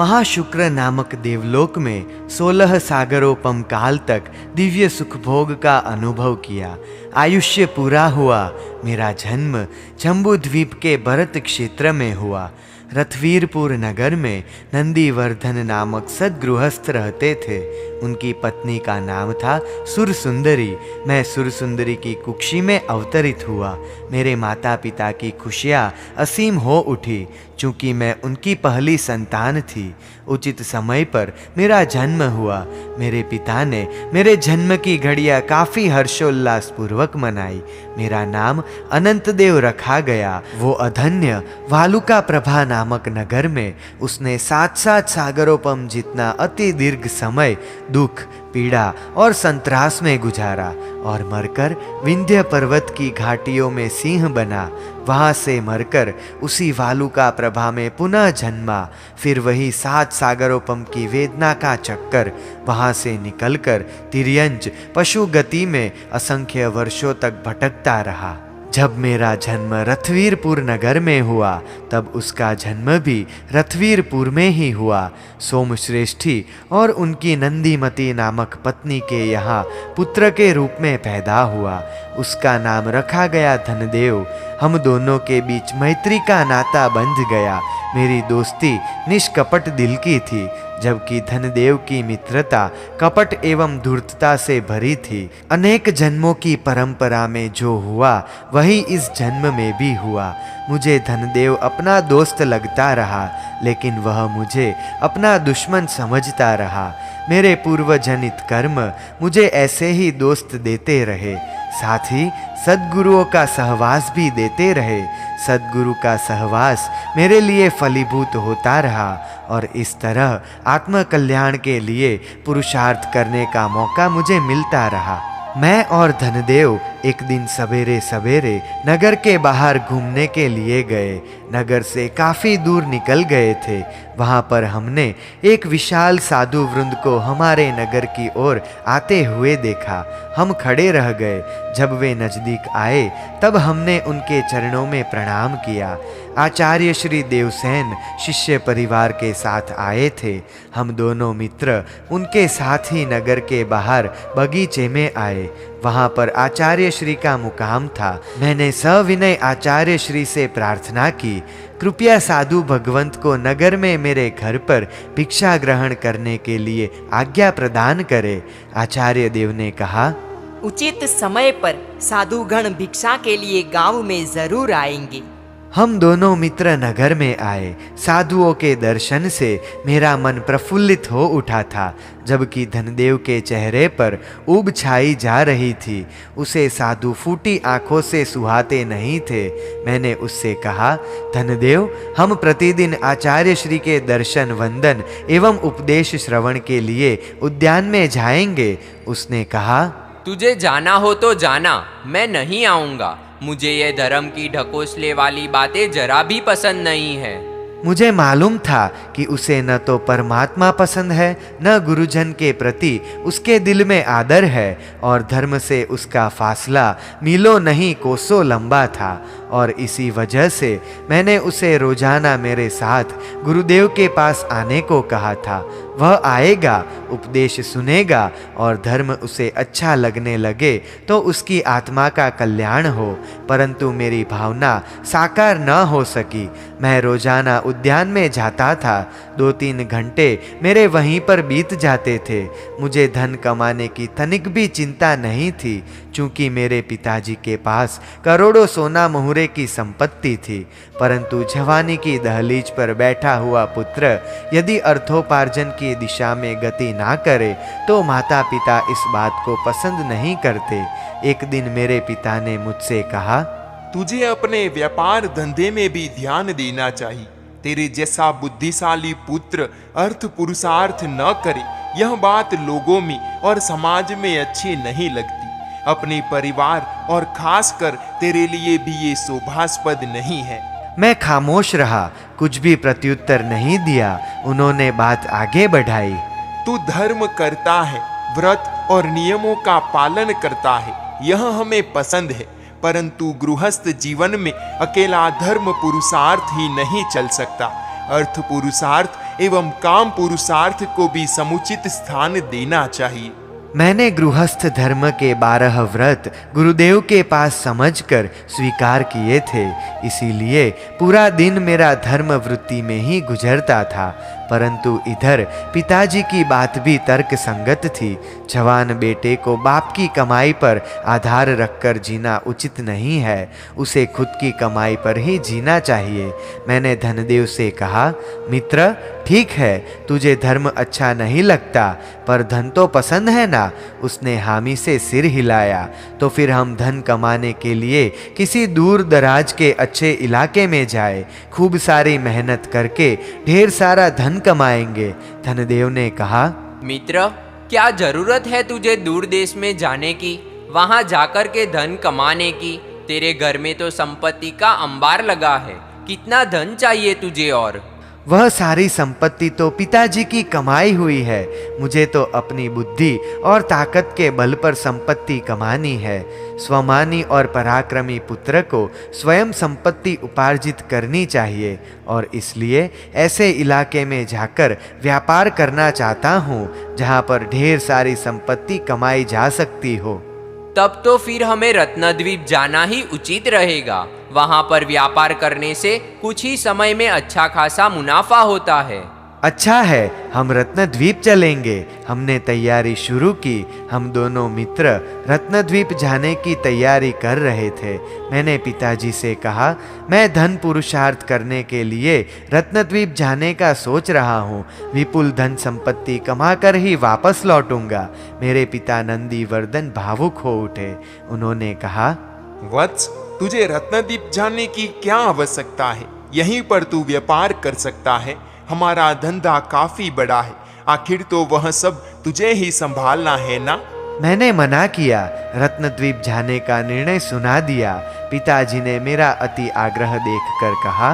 महाशुक्र नामक देवलोक में 16 सागरोपम काल तक दिव्य सुखभोग का अनुभव किया। आयुष्य पूरा हुआ। मेरा जन्म जम्बूद्वीप के भरत क्षेत्र में हुआ। रथवीरपुर नगर में नंदीवर्धन नामक सद्गृहस्थ रहते थे। उनकी पत्नी का नाम था सुरसुंदरी। मैं सुरसुंदरी की कुक्षी में अवतरित हुआ। मेरे माता पिता की खुशियाँ असीम हो उठी, चूँकि मैं उनकी पहली संतान थी। उचित समय पर मेरा जन्म हुआ। मेरे पिता ने मेरे जन्म की घड़ियाँ काफ़ी हर्षोल्लास पूर्वक मनाई। मेरा नाम अनंतदेव रखा गया। वो अधन्य वालुका प्रभा नामक नगर में उसने 7-7 सागरोपम जितना अति दीर्घ समय दुख, पीड़ा और संत्रास में गुजारा और मरकर विंध्य पर्वत की घाटियों में सिंह बना। वहाँ से मरकर उसी वालुका प्रभा में पुनः जन्मा। फिर वही 7 सागरोपम की वेदना का चक्कर। वहाँ से निकलकर तिर्यंज पशु गति में असंख्य वर्षों तक भटकता रहा। जब मेरा जन्म रथवीरपुर नगर में हुआ, तब उसका जन्म भी रथवीरपुर में ही हुआ। सोमश्रेष्ठी और उनकी नंदीमती नामक पत्नी के यहाँ पुत्र के रूप में पैदा हुआ। उसका नाम रखा गया धनदेव। हम दोनों के बीच मैत्री का नाता बंध गया। मेरी दोस्ती निष्कपट दिल की थी, जबकि धनदेव की मित्रता कपट एवं धूर्तता से भरी थी। अनेक जन्मों की परंपरा में जो हुआ वही इस जन्म में भी हुआ। मुझे धनदेव अपना दोस्त लगता रहा, लेकिन वह मुझे अपना दुश्मन समझता रहा। मेरे पूर्व जनित कर्म मुझे ऐसे ही दोस्त देते रहे, साथ ही सद्गुरुओं का सहवास भी देते रहे। सद्गुरु का सहवास मेरे लिए फलीभूत होता रहा और इस तरह आत्मकल्याण के लिए पुरुषार्थ करने का मौका मुझे मिलता रहा। मैं और धनदेव एक दिन सवेरे सवेरे नगर के बाहर घूमने के लिए गए। नगर से काफ़ी दूर निकल गए थे। वहाँ पर हमने एक विशाल साधु वृंद को हमारे नगर की ओर आते हुए देखा। हम खड़े रह गए। जब वे नज़दीक आए तब हमने उनके चरणों में प्रणाम किया। आचार्य श्री देवसेन शिष्य परिवार के साथ आए थे। हम दोनों मित्र उनके साथ ही नगर के बाहर बगीचे में आए। वहाँ पर आचार्य श्री का मुकाम था। मैंने सविनय आचार्य श्री से प्रार्थना की, कृपया साधु भगवंत को नगर में मेरे घर पर भिक्षा ग्रहण करने के लिए आज्ञा प्रदान करे। आचार्य देव ने कहा, उचित समय पर साधुगण भिक्षा के लिए गांव में जरूर आएंगे। हम दोनों मित्र नगर में आए। साधुओं के दर्शन से मेरा मन प्रफुल्लित हो उठा था, जबकि धनदेव के चेहरे पर ऊब छाई जा रही थी। उसे साधु फूटी आंखों से सुहाते नहीं थे। मैंने उससे कहा, धनदेव, हम प्रतिदिन आचार्य श्री के दर्शन, वंदन एवं उपदेश श्रवण के लिए उद्यान में जाएंगे। उसने कहा, तुझे जाना हो तो जाना, मैं नहीं आऊँगा। मुझे ये धर्म की ढकोसले वाली बातें जरा भी पसंद नहीं है। मुझे मालूम था कि उसे न तो परमात्मा पसंद है, न गुरुजन के प्रति उसके दिल में आदर है, और धर्म से उसका फासला मीलों नहीं कोसों लंबा था। और इसी वजह से मैंने उसे रोजाना मेरे साथ गुरुदेव के पास आने को कहा था। वह आएगा, उपदेश सुनेगा और धर्म उसे अच्छा लगने लगे तो उसकी आत्मा का कल्याण हो। परंतु मेरी भावना साकार न हो सकी। मैं रोजाना उद्यान में जाता था। 2-3 घंटे मेरे वहीं पर बीत जाते थे। मुझे धन कमाने की तनिक भी चिंता नहीं थी, चूँकि मेरे पिताजी के पास करोड़ों सोना मोहरे की संपत्ति थी। परंतु जवानी की दहलीज पर बैठा हुआ पुत्र यदि अर्थोपार्जन की दिशा में गति ना करे तो माता पिता इस बात को पसंद नहीं करते। एक दिन मेरे पिता ने मुझसे कहा, तुझे अपने व्यापार धंधे में भी ध्यान देना चाहिए। तेरे जैसा बुद्धिशाली पुत्र अर्थ पुरुषार्थ न करे, यह बात लोगों में और समाज में अच्छी नहीं लगती। अपने परिवार और खासकर तेरे लिए भी ये शोभास्पद नहीं है। मैं खामोश रहा, कुछ भी प्रत्युत्तर नहीं दिया। उन्होंने बात आगे बढ़ाई, तू धर्म करता है, व्रत और नियमों का पालन करता है, यह हमें पसंद है। परंतु गृहस्थ जीवन में अकेला धर्म पुरुषार्थ ही नहीं चल सकता। अर्थ पुरुषार्थ एवं काम पुरुषार्थ को भी समुचित स्थान देना चाहिए। मैंने गृहस्थ धर्म के 12 व्रत गुरुदेव के पास समझकर स्वीकार किए थे, इसीलिए पूरा दिन मेरा धर्म वृत्ति में ही गुजरता था। परंतु इधर पिताजी की बात भी तर्क संगत थी। जवान बेटे को बाप की कमाई पर आधार रखकर जीना उचित नहीं है, उसे खुद की कमाई पर ही जीना चाहिए। मैंने धनदेव से कहा, मित्र ठीक है, तुझे धर्म अच्छा नहीं लगता, पर धन तो पसंद है ना। उसने हामी से सिर हिलाया। तो फिर हम धन कमाने के लिए किसी दूर दराज के अच्छे इलाके में जाए, खूब सारी मेहनत करके ढेर सारा धन कमाएंगे। धनदेव ने कहा, मित्र, क्या जरूरत है तुझे दूर देश में जाने की, वहां जाकर के धन कमाने की? तेरे घर में तो संपत्ति का अंबार लगा है, कितना धन चाहिए तुझे? और वह सारी संपत्ति तो पिताजी की कमाई हुई है, मुझे तो अपनी बुद्धि और ताकत के बल पर संपत्ति कमानी है। स्वमानी और पराक्रमी पुत्र को स्वयं संपत्ति उपार्जित करनी चाहिए, और इसलिए ऐसे इलाके में जाकर व्यापार करना चाहता हूँ जहाँ पर ढेर सारी संपत्ति कमाई जा सकती हो। तब तो फिर हमें रत्नद्वीप जाना ही उचित रहेगा। वहां पर व्यापार करने से कुछ ही समय में अच्छा खासा मुनाफा होता है। अच्छा है, हम रत्नद्वीप चलेंगे। हमने तैयारी शुरू की। हम दोनों मित्र रत्नद्वीप जाने की तैयारी कर रहे थे। मैंने पिताजी से कहा, मैं धन पुरुषार्थ करने के लिए रत्नद्वीप जाने का सोच रहा हूँ। विपुल धन संपत्ति कमाकर ही वापस लौटूंगा। मेरे पिता नंदीवर्धन भावुक हो उठे। उन्होंने कहा, वत्स, तुझे रत्नद्वीप जाने की क्या आवश्यकता है? यहीं पर तू व्यापार कर सकता है। हमारा धंधा काफी बड़ा है, आखिर तो वह सब तुझे ही संभालना है ना। मैंने मना किया। रत्नद्वीप जाने का निर्णय सुना दिया। पिताजी ने मेरा अति आग्रह देखकर कहा,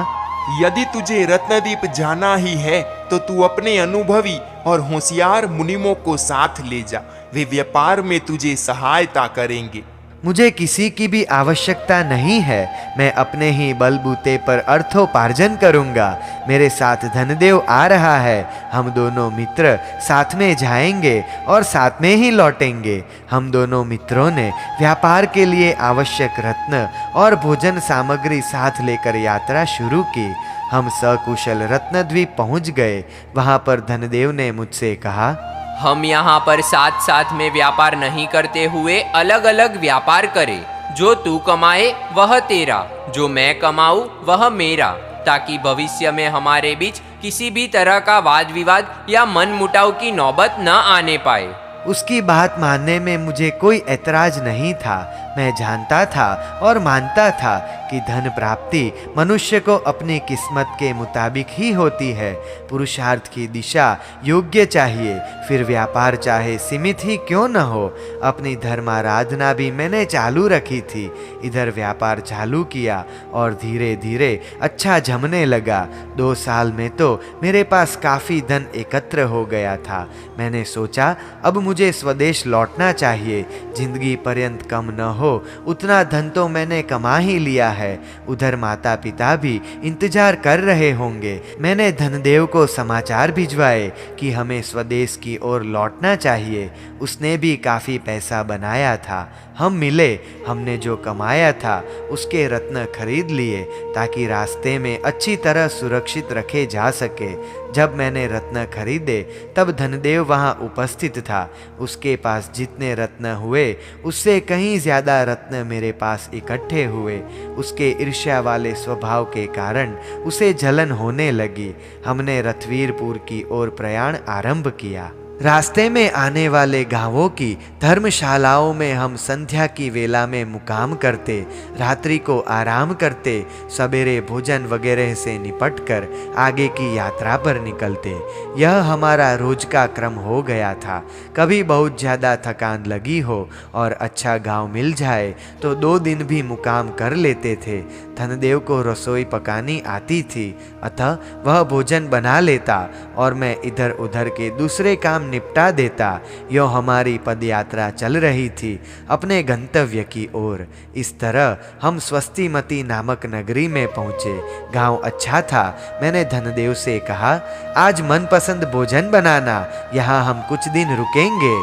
यदि तुझे रत्नद्वीप जाना ही है तो तू अपने अनुभवी और होशियार मुनिमों को साथ ले जा। वे व्यापार में तुझे सहायता करेंगे। मुझे किसी की भी आवश्यकता नहीं है। मैं अपने ही बलबूते पर अर्थोपार्जन करूंगा। मेरे साथ धनदेव आ रहा है। हम दोनों मित्र साथ में जाएंगे और साथ में ही लौटेंगे। हम दोनों मित्रों ने व्यापार के लिए आवश्यक रत्न और भोजन सामग्री साथ लेकर यात्रा शुरू की। हम सकुशल रत्नद्वीप पहुंच गए। वहां पर धनदेव ने मुझसे कहा, हम यहाँ पर साथ साथ में व्यापार नहीं करते हुए अलग अलग व्यापार करें। जो तू कमाए वह तेरा, जो मैं कमाऊँ वह मेरा, ताकि भविष्य में हमारे बीच किसी भी तरह का वाद विवाद या मनमुटाव की नौबत न आने पाए। उसकी बात मानने में मुझे कोई ऐतराज नहीं था। मैं जानता था और मानता था कि धन प्राप्ति मनुष्य को अपनी किस्मत के मुताबिक ही होती है। पुरुषार्थ की दिशा योग्य चाहिए, फिर व्यापार चाहे सीमित ही क्यों न हो। अपनी धर्माराधना भी मैंने चालू रखी थी। इधर व्यापार चालू किया और धीरे धीरे अच्छा जमने लगा। 2 साल में तो मेरे पास काफ़ी धन एकत्र हो गया था। मैंने सोचा, अब मुझे स्वदेश लौटना चाहिए। जिंदगी पर्यंत कम न हो उतना धन तो मैंने कमा ही लिया है। उधर माता पिता भी इंतजार कर रहे होंगे। मैंने धनदेव को समाचार भिजवाए कि हमें स्वदेश की ओर लौटना चाहिए। उसने भी काफ़ी पैसा बनाया था। हम मिले। हमने जो कमाया था उसके रत्न खरीद लिए ताकि रास्ते में अच्छी तरह सुरक्षित रखे जा सके। जब मैंने रत्न खरीदे तब धनदेव वहाँ उपस्थित था। उसके पास जितने रत्न हुए उससे कहीं ज़्यादा रत्न मेरे पास इकट्ठे हुए। उसके ईर्ष्या वाले स्वभाव के कारण उसे जलन होने लगी। हमने रथवीरपुर की ओर प्रयाण आरंभ किया। रास्ते में आने वाले गांवों की धर्मशालाओं में हम संध्या की वेला में मुकाम करते, रात्रि को आराम करते, सवेरे भोजन वगैरह से निपटकर आगे की यात्रा पर निकलते। यह हमारा रोज का क्रम हो गया था। कभी बहुत ज़्यादा थकान लगी हो और अच्छा गांव मिल जाए तो 2 दिन भी मुकाम कर लेते थे। धनदेव को रसोई पकानी आती थी, अतः वह भोजन बना लेता और मैं इधर उधर के दूसरे काम निपटा देता। यो हमारी पदयात्रा चल रही थी अपने गंतव्य की ओर। इस तरह हम स्वस्तिमती नामक नगरी में पहुँचे। गांव अच्छा था। मैंने धनदेव से कहा, आज मनपसंद भोजन बनाना, यहाँ हम कुछ दिन रुकेंगे।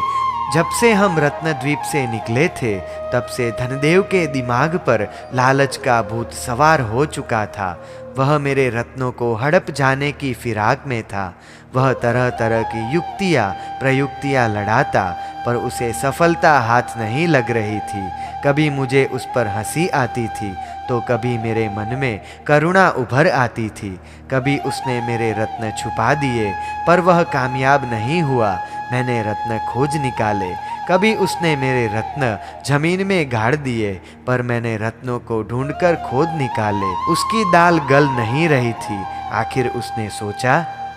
जब से हम रत्नद्वीप से निकले थे तब से धनदेव के दिमाग पर लालच का भूत सवार हो चुका था। वह मेरे रत्नों को हड़प जाने की फिराक में था। वह तरह तरह की युक्तियाँ प्रयुक्तियाँ लड़ाता, पर उसे सफलता हाथ नहीं लग रही थी। कभी मुझे उस पर हंसी आती थी तो कभी मेरे मन में करुणा उभर आती थी। कभी उसने मेरे रत्न छुपा दिए पर वह कामयाब नहीं हुआ। मैंने रत्न खोज निकाले। कभी उसने मेरे रत्न जमीन में गाड़ दिए पर मैंने रत्नों को ढूंढकर खोद निकाले। उसकी दाल गल नहीं रही थी। आखिर उसने सोचा,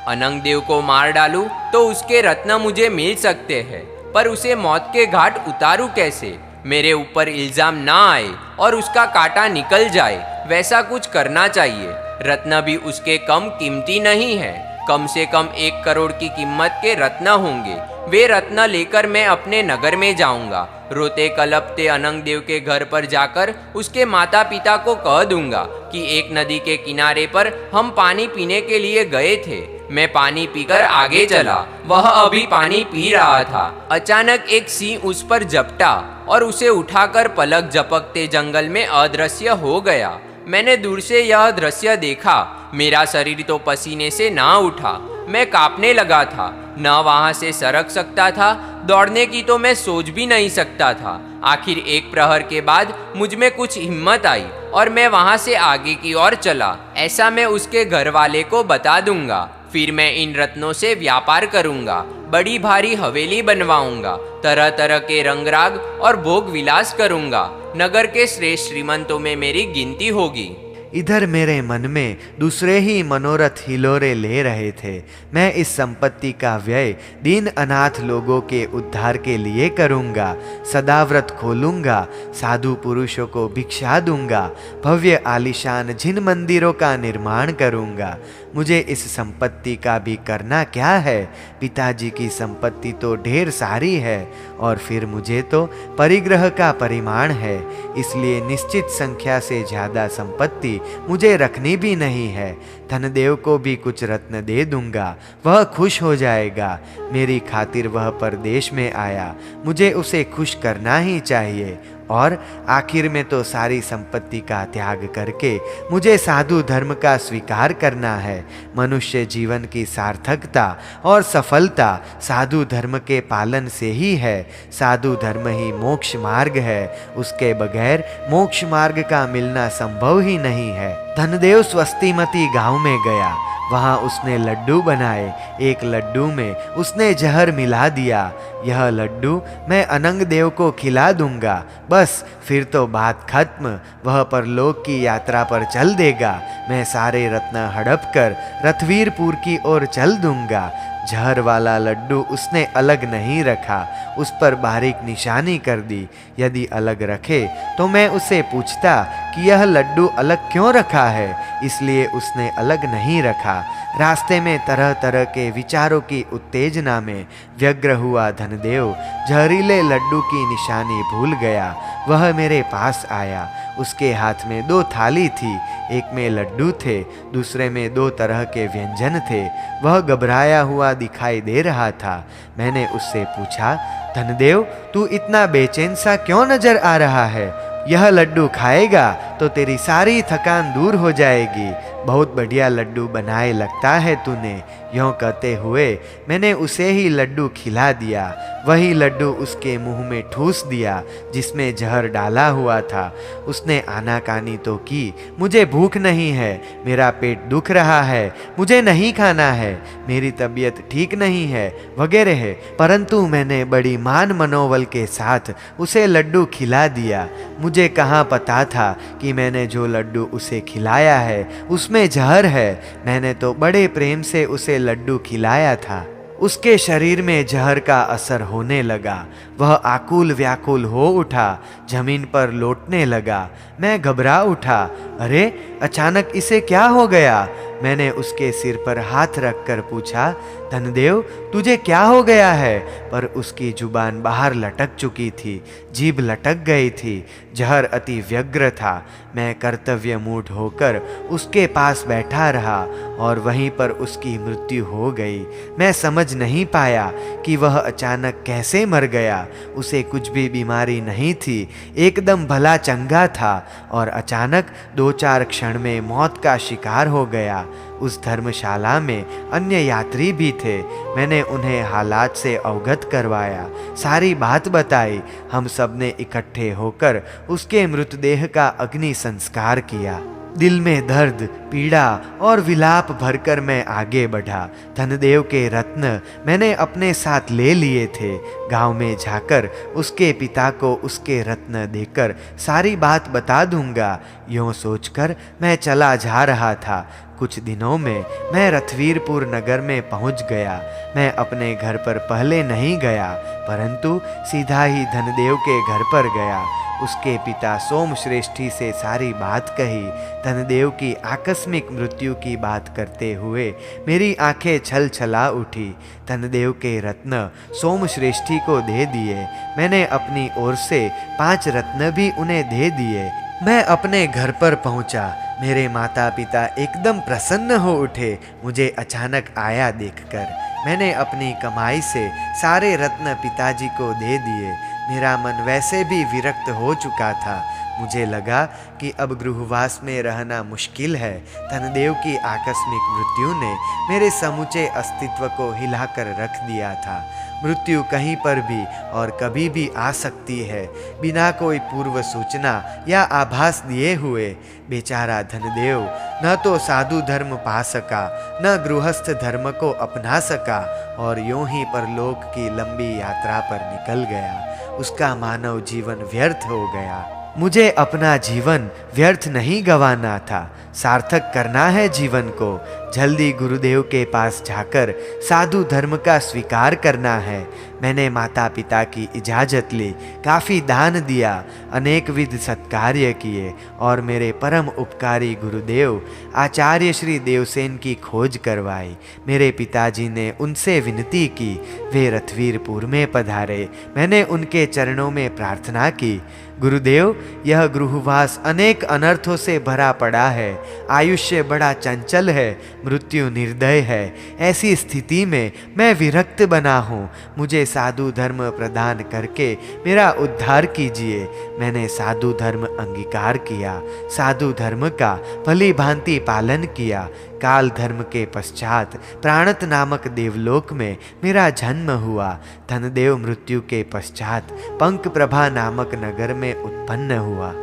अनंग देव को मार डालूं तो उसके रत्न मुझे मिल सकते हैं, पर उसे मौत के घाट उतारूं कैसे? मेरे ऊपर इल्जाम ना आए और उसका कांटा निकल जाए, वैसा कुछ करना चाहिए। रत्न भी उसके कम कीमती नहीं है। कम से कम 1 करोड़ की कीमत के रत्न होंगे। वे रत्न लेकर मैं अपने नगर में जाऊंगा। रोते कलपते अनंग देव के घर पर जाकर उसके माता पिता को कह दूंगा कि एक नदी के किनारे पर हम पानी पीने के लिए गए थे। मैं पानी पीकर आगे चला। वह अभी पानी पी रहा था। अचानक एक सिंह उस पर झपटा और उसे उठाकर पलक झपकते जंगल में अदृश्य हो गया। मैंने दूर से यह दृश्य देखा। मेरा शरीर तो पसीने से ना उठा। मैं कांपने लगा था। न वहां से सरक सकता था, दौड़ने की तो मैं सोच भी नहीं सकता था। आखिर 1 प्रहर के बाद मुझ में कुछ हिम्मत आई और मैं वहां से आगे की ओर चला। ऐसा मैं उसके घर वाले को बता दूंगा। फिर मैं इन रत्नों से व्यापार करूंगा। बड़ी भारी हवेली बनवाऊंगा। तरह तरह के रंगराग और भोग विलास करूंगा। नगर के श्रेष्ठ श्रीमंतों में मेरी गिनती होगी। इधर मेरे मन में दूसरे ही मनोरथ हिलोरे ले रहे थे। मैं इस संपत्ति का व्यय दीन अनाथ लोगों के उद्धार के लिए करूँगा। सदाव्रत खोलूँगा। साधु पुरुषों को भिक्षा दूंगा। भव्य आलीशान जिन मंदिरों का निर्माण करूँगा। मुझे इस संपत्ति का भी करना क्या है? पिताजी की संपत्ति तो ढेर सारी है और फिर मुझे तो परिग्रह का परिमाण है। इसलिए निश्चित संख्या से ज़्यादा संपत्ति मुझे रखनी भी नहीं है। धनदेव को भी कुछ रत्न दे दूंगा। वह खुश हो जाएगा। मेरी खातिर वह परदेश में आया। मुझे उसे खुश करना ही चाहिए। और आखिर में तो सारी संपत्ति का त्याग करके मुझे साधु धर्म का स्वीकार करना है। मनुष्य जीवन की सार्थकता और सफलता साधु धर्म के पालन से ही है। साधु धर्म ही मोक्ष मार्ग है। उसके बगैर मोक्ष मार्ग का मिलना संभव ही नहीं है। धनदेव स्वस्तिमती गांव में गया। वहाँ उसने लड्डू बनाए। एक लड्डू में उसने जहर मिला दिया। यह लड्डू मैं अनंग देव को खिला दूंगा। बस फिर तो बात खत्म। वह परलोक की यात्रा पर चल देगा। मैं सारे रत्न हड़प कर रथवीरपुर की ओर चल दूंगा। जहर वाला लड्डू उसने अलग नहीं रखा। उस पर बारीक निशानी कर दी। यदि अलग रखे तो मैं उसे पूछता कि यह लड्डू अलग क्यों रखा है। इसलिए उसने अलग नहीं रखा। रास्ते में तरह तरह के विचारों की उत्तेजना में व्यग्र हुआ धनदेव जहरीले लड्डू की निशानी भूल गया। वह मेरे पास आया। उसके हाथ में 2 थाली थी। एक में लड्डू थे, दूसरे में 2 तरह के व्यंजन थे। वह घबराया हुआ दिखाई दे रहा था। मैंने उससे पूछा, धनदेव तू इतना बेचैन सा क्यों नजर आ रहा है? यह लड्डू खाएगा तो तेरी सारी थकान दूर हो जाएगी। बहुत बढ़िया लड्डू बनाए लगता है तूने। यूँ कहते हुए मैंने उसे ही लड्डू खिला दिया। वही लड्डू उसके मुंह में ठूस दिया जिसमें जहर डाला हुआ था। उसने आनाकानी तो की, मुझे भूख नहीं है, मेरा पेट दुख रहा है, मुझे नहीं खाना है, मेरी तबीयत ठीक नहीं है वगैरह है। परंतु मैंने बड़ी मान मनोबल के साथ उसे लड्डू खिला दिया। मुझे कहाँ पता था कि मैंने जो लड्डू उसे खिलाया है उसमें जहर है। मैंने तो बड़े प्रेम से उसे लड्डू खिलाया था। उसके शरीर में जहर का असर होने लगा। वह आकुल व्याकुल हो उठा, जमीन पर लौटने लगा। मैं घबरा उठा। अरे अचानक इसे क्या हो गया? मैंने उसके सिर पर हाथ रखकर पूछा, धनदेव तुझे क्या हो गया है? पर उसकी जुबान बाहर लटक चुकी थी, जीभ लटक गई थी, जहर अति व्यग्र था। मैं कर्तव्य मूढ़ होकर उसके पास बैठा रहा और वहीं पर उसकी मृत्यु हो गई। मैं समझ नहीं पाया कि वह अचानक कैसे मर गया। उसे कुछ भी बीमारी नहीं थी, एकदम भला चंगा था और अचानक 2-4 क्षण में मौत का शिकार हो गया। उस धर्मशाला में अन्य यात्री भी थे। मैंने उन्हें हालात से अवगत करवाया, सारी बात बताई। हम सब ने इकट्ठे होकर उसके मृतदेह का अग्नि संस्कार किया। दिल में दर्द, पीड़ा और विलाप भरकर मैं आगे बढ़ा। धनदेव के रत्न मैंने अपने साथ ले लिए थे। गांव में जाकर उसके पिता को उसके रत्न देकर सारी बात बता दूंगा, यूँ सोचकर मैं चला जा रहा था। कुछ दिनों में मैं रथवीरपुर नगर में पहुंच गया। मैं अपने घर पर पहले नहीं गया, परंतु सीधा ही धनदेव के घर पर गया। उसके पिता सोमश्रेष्ठी से सारी बात कही। धनदेव की आकस्मिक मृत्यु की बात करते हुए मेरी आंखें छल छला उठी। धनदेव के रत्न सोमश्रेष्ठी को दे दिए। मैंने अपनी ओर से 5 रत्न भी उन्हें दे दिए। मैं अपने घर पर पहुंचा। मेरे माता पिता एकदम प्रसन्न हो उठे मुझे अचानक आया देखकर। मैंने अपनी कमाई से सारे रत्न पिताजी को दे दिए। मेरा मन वैसे भी विरक्त हो चुका था। मुझे लगा कि अब गृहवास में रहना मुश्किल है। धनदेव की आकस्मिक मृत्यु ने मेरे समूचे अस्तित्व को हिलाकर रख दिया था। मृत्यु कहीं पर भी और कभी भी आ सकती है, बिना कोई पूर्व सूचना या आभास दिए हुए। बेचारा धनदेव न तो साधु धर्म पा सका, न गृहस्थ धर्म को अपना सका और यूं ही परलोक की लंबी यात्रा पर निकल गया। उसका मानव जीवन व्यर्थ हो गया। मुझे अपना जीवन व्यर्थ नहीं गंवाना था, सार्थक करना है जीवन को। जल्दी गुरुदेव के पास जाकर साधु धर्म का स्वीकार करना है। मैंने माता पिता की इजाज़त ली, काफ़ी दान दिया, अनेक विध सत्कार्य किए और मेरे परम उपकारी गुरुदेव आचार्य श्री देवसेन की खोज करवाई। मेरे पिताजी ने उनसे विनती की, वे रथवीरपुर में पधारे। मैंने उनके चरणों में प्रार्थना की, गुरुदेव यह गृहवास अनेक अनर्थों से भरा पड़ा है। आयुष्य बड़ा चंचल है, मृत्यु निर्दय है। ऐसी स्थिति में मैं विरक्त बना हूँ। मुझे साधु धर्म प्रदान करके मेरा उद्धार कीजिए। मैंने साधु धर्म अंगीकार किया, साधु धर्म का भली भांति पालन किया। काल धर्म के पश्चात प्राणत नामक देवलोक में मेरा जन्म हुआ। धनदेव मृत्यु के पश्चात पंक प्रभा नामक नगर में उत्पन्न हुआ।